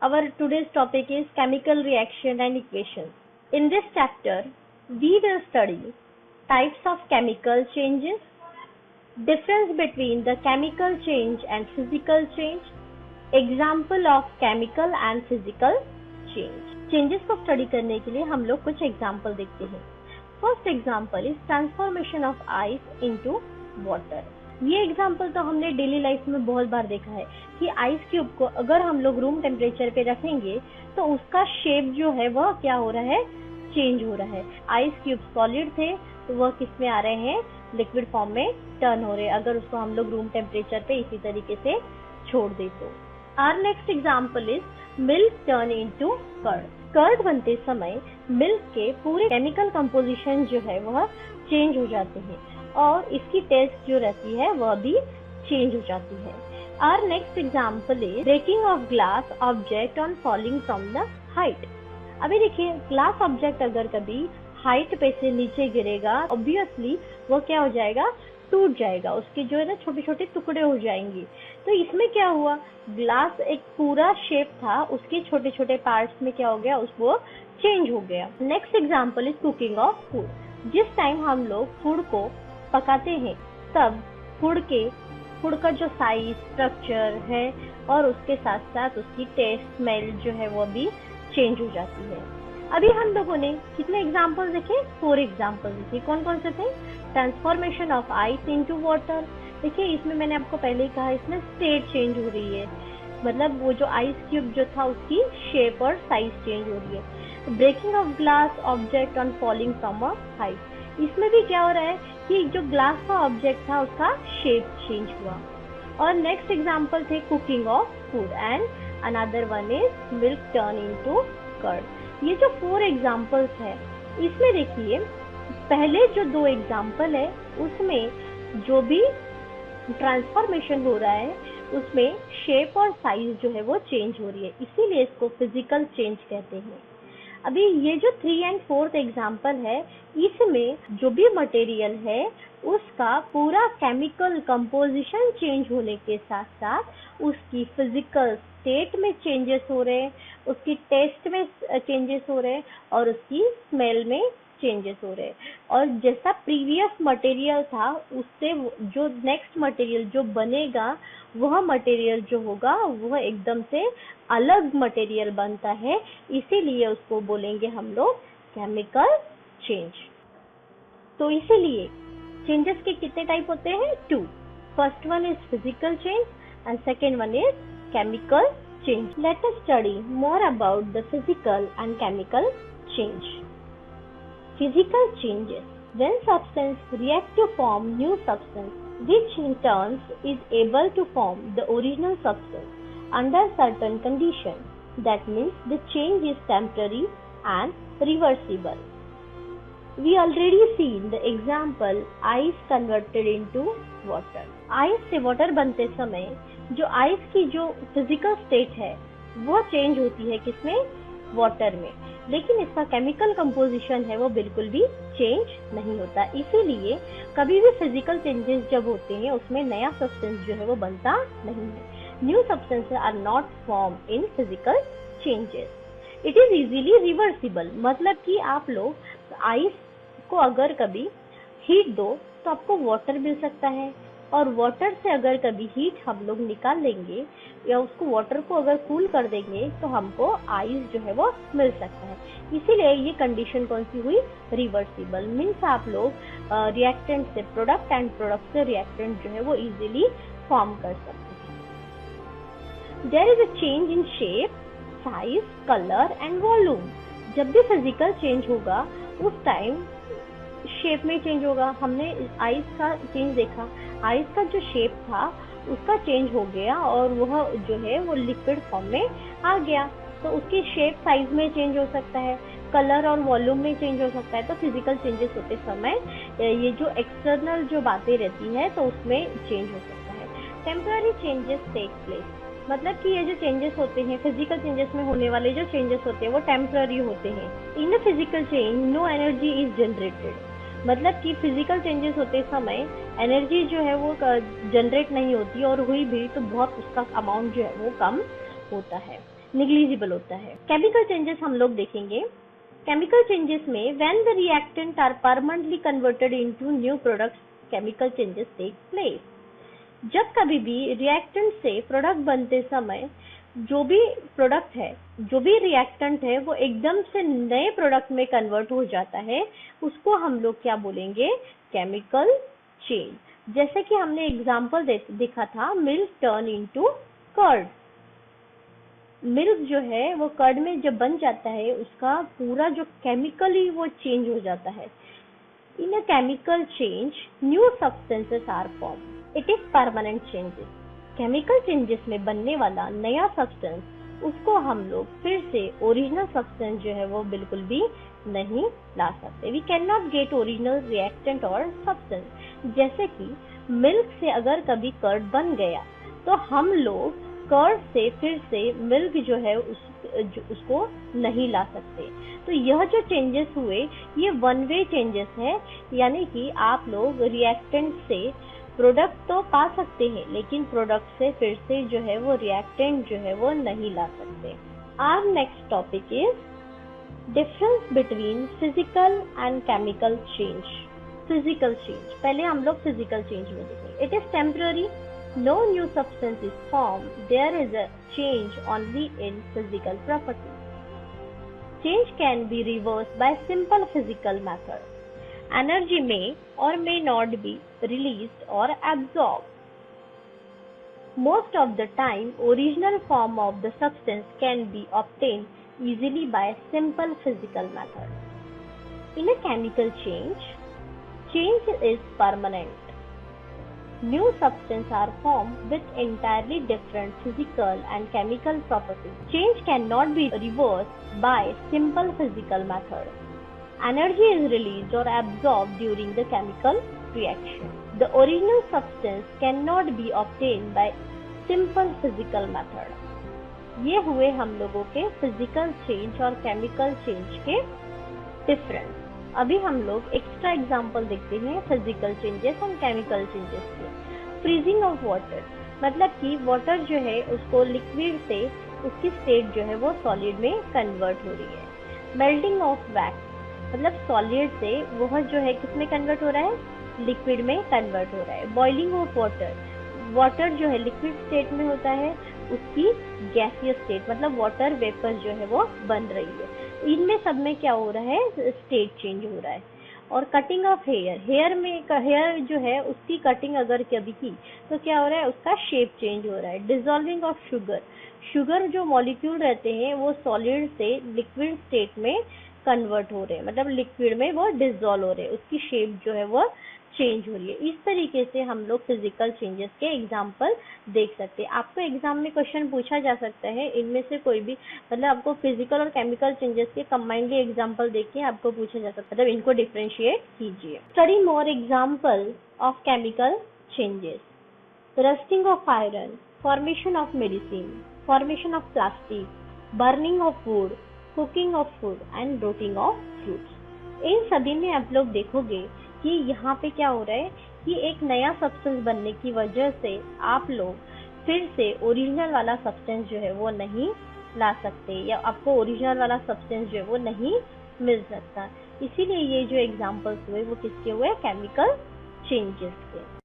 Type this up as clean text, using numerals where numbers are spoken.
Our today's topic is chemical reaction and equations. In this chapter, we will study types of chemical changes, difference between the chemical change and physical change, example of chemical and physical change. Changes को study करने के लिए हम लोग कुछ example देखते हैं. First example is transformation of ice into water. ये एग्जाम्पल तो हमने डेली लाइफ में बहुत बार देखा है कि आइस क्यूब को अगर हम लोग रूम टेम्परेचर पे रखेंगे तो उसका शेप जो है वह क्या हो रहा है, चेंज हो रहा है. आइस क्यूब सॉलिड थे तो वह किस में आ रहे हैं, लिक्विड फॉर्म में टर्न हो रहे हैं अगर उसको हम लोग रूम टेम्परेचर पे इसी तरीके से छोड़ दे तो. Our next example is milk turn into curd. Curd बनते समय मिल्क के पूरे केमिकल कंपोजिशन जो है वह चेंज हो जाते हैं और इसकी टेस्ट जो रहती है वह भी चेंज हो जाती है. Our next example is breaking off glass object on falling from the height. अभी देखिए, ग्लास ऑब्जेक्ट अगर कभी हाइट पे से नीचे गिरेगा ऑब्वियसली वो क्या हो जाएगा, टूट जाएगा, उसके जो है ना छोटे छोटे टुकड़े हो जाएंगे. तो इसमें क्या हुआ, ग्लास एक पूरा शेप था, उसके छोटे छोटे पार्ट्स में क्या हो गया, उसको चेंज हो गया. Next example is cooking of food. जिस टाइम हम लोग फूड को पकाते हैं तब फूड का जो साइज, स्ट्रक्चर है और उसके साथ साथ उसकी टेस्ट, स्मेल जो है वो भी चेंज हो जाती है. अभी हम लोगों ने कितने एग्जाम्पल देखे, 4 एग्जाम्पल देखे. कौन कौन से थे, transformation of ice into water. देखिए इसमें मैंने आपको पहले ही कहा इसमें स्टेट चेंज हो रही है, मतलब वो जो आइस क्यूब जो था उसकी शेप और साइज चेंज हो रही है. Breaking off glass object on falling from a height. इसमें भी क्या हो रहा है कि जो ग्लास का ऑब्जेक्ट था उसका शेप चेंज हुआ. और नेक्स्ट एग्जाम्पल थे cooking of food and another one is milk turn into curd. ये जो 4 एग्जाम्पल्स है इसमें देखिए पहले जो 2 एग्जाम्पल है उसमें जो भी ट्रांसफॉर्मेशन हो रहा है उसमें शेप और साइज जो है वो चेंज हो रही है, इसीलिए इसको फिजिकल चेंज कहते हैं. अभी ये जो 3 and 4th एग्जाम्पल है इसमें जो भी मटेरियल है उसका पूरा केमिकल कंपोजिशन चेंज होने के साथ साथ उसकी फिजिकल स्टेट में चेंजेस हो रहे हैं, उसकी टेस्ट में चेंजेस हो रहे हैं और उसकी स्मेल में चेंजेस हो रहे हैं. और जैसा प्रीवियस मटेरियल था उससे जो नेक्स्ट मटेरियल जो बनेगा वह मटेरियल जो होगा वह एकदम से अलग मटेरियल बनता है, इसीलिए उसको बोलेंगे हम लोग केमिकल चेंज. तो इसीलिए चेंजेस के कितने टाइप होते हैं, 2. First one is physical change and second one is chemical change. Let us study more about the physical and chemical change. Physical changes. When substance react to form new substance, which in turn is able to form the original substance under certain conditions. That means the change is temporary and reversible. We already seen the example ice converted into water. Ice से water बनते समय जो ice की जो physical state है वो change होती है किसमें, वाटर में, लेकिन इसका केमिकल कंपोजिशन है वो बिल्कुल भी चेंज नहीं होता. इसीलिए कभी भी फिजिकल चेंजेस जब होते हैं उसमें नया सब्सटेंस जो है वो बनता नहीं है. New substances are not form in physical changes. It is easily reversible, मतलब कि आप लोग आइस को अगर कभी हीट दो तो आपको वाटर मिल सकता है और वाटर से अगर कभी हीट हम लोग निकाल लेंगे या उसको वाटर को अगर कूल कर देंगे तो हमको आइस जो है वो मिल सकता है. इसीलिए ये कंडीशन कौन सी हुई, रिवर्सिबल. मीन्स आप लोग रिएक्टेंट से प्रोडक्ट एंड प्रोडक्ट से रिएक्टेंट जो है वो इजीली फॉर्म कर सकते हैं. There is a change in shape, size, colour and volume. जब भी फिजिकल चेंज होगा उस टाइम शेप में चेंज होगा. हमने आइस का चेंज देखा, आइस का जो शेप था उसका चेंज हो गया और वह जो है वो लिक्विड फॉर्म में आ गया, तो उसकी शेप साइज में चेंज हो सकता है, कलर और वॉल्यूम में चेंज हो सकता है. तो फिजिकल चेंजेस होते समय ये जो एक्सटर्नल जो बातें रहती है तो उसमें चेंज हो सकता है. टेम्पररी चेंजेस टेक प्लेस, मतलब कि ये जो चेंजेस होते हैं फिजिकल चेंजेस में होने वाले जो चेंजेस होते हैं वो टेम्पररी होते हैं. In a physical change no energy is generated, मतलब कि फिजिकल चेंजेस होते समय एनर्जी जो है वो जनरेट नहीं होती और हुई भी तो बहुत उसका अमाउंट जो है वो कम होता है. निग्लिजिबल होता है। केमिकल चेंजेस हम लोग देखेंगे। केमिकल चेंजेस में when the reactant are permanently converted into new products, chemical changes take place. जब कभी भी रिएक्टेंट से प्रोडक्ट बनते समय जो भी प्रोडक्ट है, जो भी रिएक्टेंट है, वो एकदम से नए प्रोडक्ट में कन्वर्ट हो जाता है, उसको हम लोग क्या बोलेंगे? Chemical change. जैसे कि हमने एग्जांपल देखा था, milk turn into curd. Milk जो है वो कर्ड में जब बन जाता है, उसका पूरा जो केमिकली वो चेंज हो जाता है। In a chemical change new substances are form, it is permanent changes. Chemical changes में बनने वाला नया सब्सटेंस, उसको हम लोग फिर से ओरिजिनल सब्सटेंस जो है वो बिल्कुल भी नहीं ला सकते। We can not get original reactant और सब्सटेंस। जैसे कि मिल्क से अगर कभी कर्ड बन गया, तो हम लोग कर्ड से फिर से मिल्क जो है उसको नहीं ला सकते। तो यह जो चेंजेस हुए, ये वन वे चेंजेस है, यानी कि आप लोग रिएक्टेंट से प्रोडक्ट तो पा सकते हैं, लेकिन प्रोडक्ट से फिर से जो है वो रिएक्टेंट जो है वो नहीं ला सकते। Our next topic is difference between physical and chemical change. Physical change, पहले हम लोग फिजिकल चेंज में देखेंगे। It is temporary, no new substance is formed, there is a change only in physical properties. Change can be reversed by simple physical method. Energy may or may not be released or absorbed. Most of the time, original form of the substance can be obtained easily by simple physical method. In a chemical change, change is permanent. New substances are formed with entirely different physical and chemical properties. Change cannot be reversed by simple physical method. Energy is released or absorbed during the chemical reaction. The original substance cannot be obtained by simple physical method. ये हुए हम लोगों के physical change और chemical change के difference. अभी हम लोग एक्स्ट्रा एग्जांपल देखते हैं फिजिकल चेंजेस और केमिकल चेंजेस के। फ्रीजिंग ऑफ वाटर, मतलब कि वाटर जो है उसको लिक्विड से उसकी स्टेट जो है वो सॉलिड में कन्वर्ट हो रही है। मेल्टिंग ऑफ वैक्स, मतलब सॉलिड से वह जो है किस में कन्वर्ट हो रहा है? लिक्विड में कन्वर्ट हो रहा है। बॉइलिंग ऑफ वाटर, वाटर जो है लिक्विड स्टेट में होता है, उसकी गैसियस स्टेट, मतलब वाटर वेपर जो है वो बन रही है। इनमें सब में क्या हो रहा है? स्टेट चेंज हो रहा है। और कटिंग ऑफ हेयर, हेयर जो है उसकी कटिंग अगर कभी की तो क्या हो रहा है? उसका शेप चेंज हो रहा है। डिसॉल्विंग ऑफ शुगर, शुगर जो मॉलिक्यूल रहते हैं वो सॉलिड से लिक्विड स्टेट में कन्वर्ट हो रहे हैं, मतलब लिक्विड में वो डिसॉल्व हो रहे हैं, उसकी शेप जो है वो चेंज हो रही है। इस तरीके से हम लोग फिजिकल चेंजेस के एग्जाम्पल देख सकते हैं। आपको एग्जाम में क्वेश्चन पूछा जा सकता है, इनमें से कोई भी, मतलब आपको फिजिकल और केमिकल चेंजेस के कंबाइंडली एग्जाम्पल देख के आपको पूछा जा सकता है, मतलब इनको डिफरेंशिएट कीजिए। Study more example of chemical changes. Rusting of iron, formation of medicine, formation of plastic, burning of wood, cooking of food and rotting of fruits. इन सभी में आप लोग देखोगे कि यहाँ पे क्या हो रहा है कि एक नया सब्सटेंस बनने की वजह से आप लोग फिर से ओरिजिनल वाला सब्सटेंस जो है वो नहीं ला सकते, या आपको ओरिजिनल वाला सब्सटेंस जो है वो नहीं मिल सकता। इसीलिए ये जो एग्जांपल्स हुए वो किसके हुए? केमिकल चेंजेस के।